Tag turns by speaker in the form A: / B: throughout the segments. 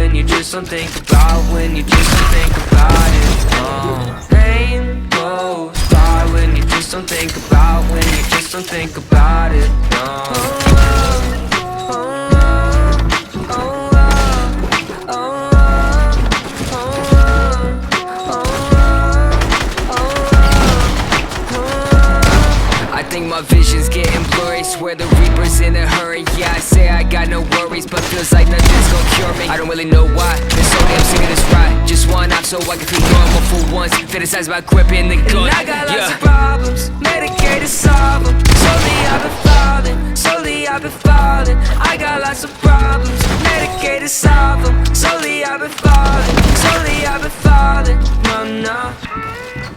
A: when you just don't think about, when you just don't think about it. Pain goes by when you just don't think about, when you just don't think about it. I think my vision's getting blurry, swear the reaper's in a hurry. Yeah, I say I got no worries, but feels like nothing's gonna cure me. I don't really know why, been so damn sick of this ride. Just one off so I can feel normal for once. Fantasize about gripping the gun. And I got lots of problems, medicated, solve them. Slowly I've been falling, slowly I've been falling. I got lots of problems, medicated, solve them. Slowly I've been falling, slowly I've been falling. No, no.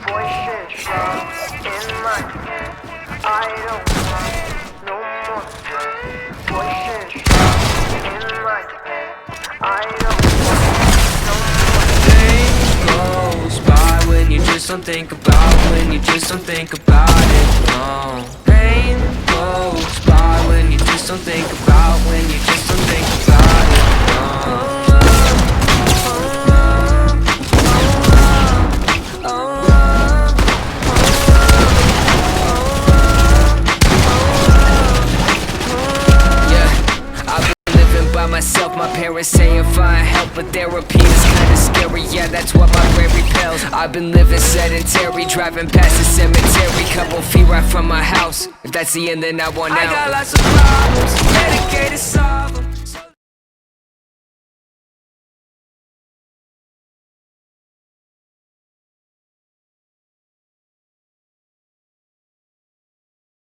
B: Voices in my head, I don't want no more voices in my head, I don't want no more.
A: Pain goes by when you just don't think about, when you just don't think about it. No. Pain goes by when you just don't think about, when you just don't think about it. No. Myself, my parents saying find help, but therapy is kinda scary. Yeah, that's what my brain repels. I've been living sedentary, driving past the cemetery, couple feet right from my house. If that's the end, then I want out. I got lots of problems, dedicated songs.